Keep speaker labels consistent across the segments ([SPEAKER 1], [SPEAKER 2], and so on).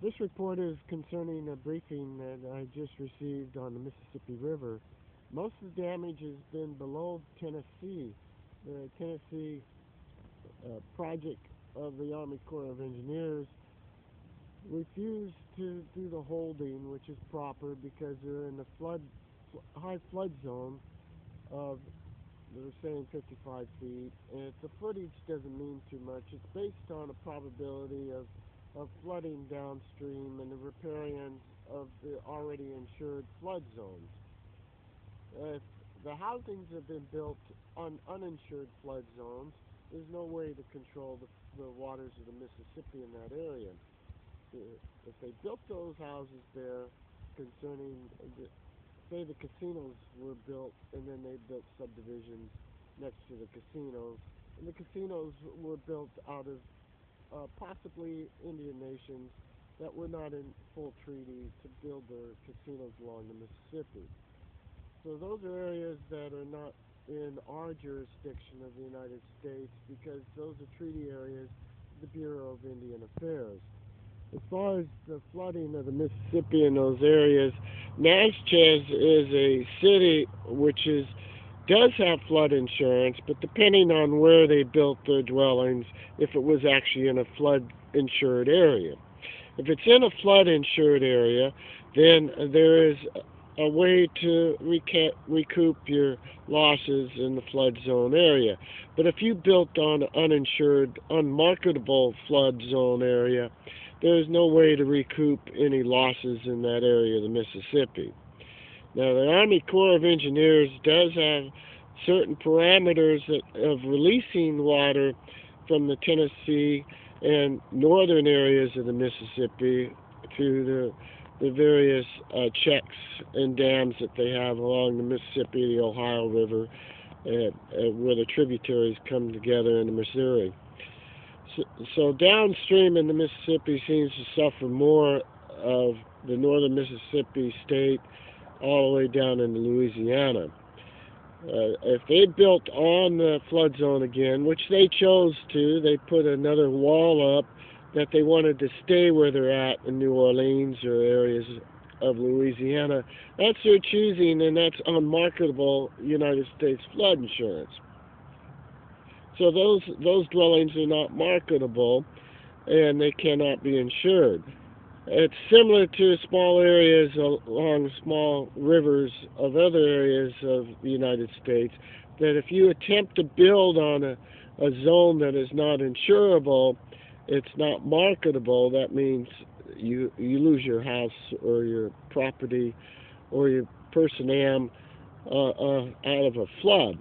[SPEAKER 1] This report is concerning a briefing that I just received on the Mississippi River. Most of the damage has been below Tennessee. The Tennessee project of the Army Corps of Engineers refused to do the holding, which is proper because they're in the high flood zone of, they're saying 55 feet, and the footage doesn't mean too much. It's based on a probability of flooding downstream and the riparian of the already insured flood zones. If the housings have been built on uninsured flood zones, there's no way to control the waters of the Mississippi in that area. If they built those houses there, concerning, say the casinos were built and then they built subdivisions next to the casinos, and the casinos were built out of possibly Indian nations that were not in full treaty to build their casinos along the Mississippi. So those are areas that are not in our jurisdiction of the United States because those are treaty areas of the Bureau of Indian Affairs. As far as the flooding of the Mississippi in those areas, Natchez is a city which does have flood insurance, but depending on where they built their dwellings, if it was actually in a flood-insured area. If it's in a flood-insured area, then there is a way to recoup your losses in the flood zone area. But if you built on an uninsured, unmarketable flood zone area, there's no way to recoup any losses in that area of the Mississippi. Now, the Army Corps of Engineers does have certain parameters of releasing water from the Tennessee and northern areas of the Mississippi through the various checks and dams that they have along the Mississippi, the Ohio River, where the tributaries come together in the Missouri. So downstream in the Mississippi seems to suffer more of the northern Mississippi state all the way down into Louisiana. If they built on the flood zone again, which they chose to, they put another wall up that they wanted to stay where they're at in New Orleans or areas of Louisiana. That's their choosing, and that's unmarketable United States flood insurance. So those dwellings are not marketable, and they cannot be insured. It's similar to small areas along small rivers of other areas of the United States, that if you attempt to build on a zone that is not insurable, it's not marketable. That means you lose your house or your property or your personnel out of a flood.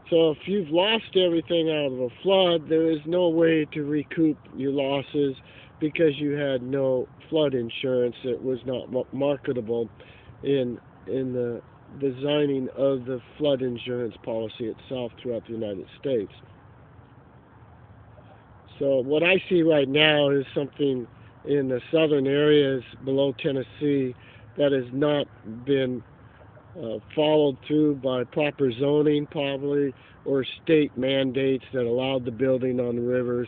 [SPEAKER 1] So if you've lost everything out of a flood, there is no way to recoup your losses because you had no flood insurance that was not marketable in the designing of the flood insurance policy itself throughout the United States. So what I see right now is something in the southern areas below Tennessee that has not been followed through by proper zoning, probably, or state mandates that allowed the building on the rivers,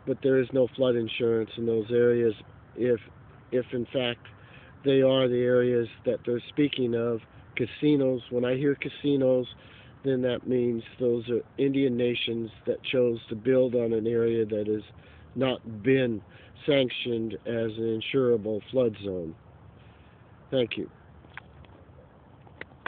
[SPEAKER 1] but there is no flood insurance in those areas if in fact they are the areas that they're speaking of. Casinos, when I hear casinos, then that means those are Indian nations that chose to build on an area that has not been sanctioned as an insurable flood zone. Thank you.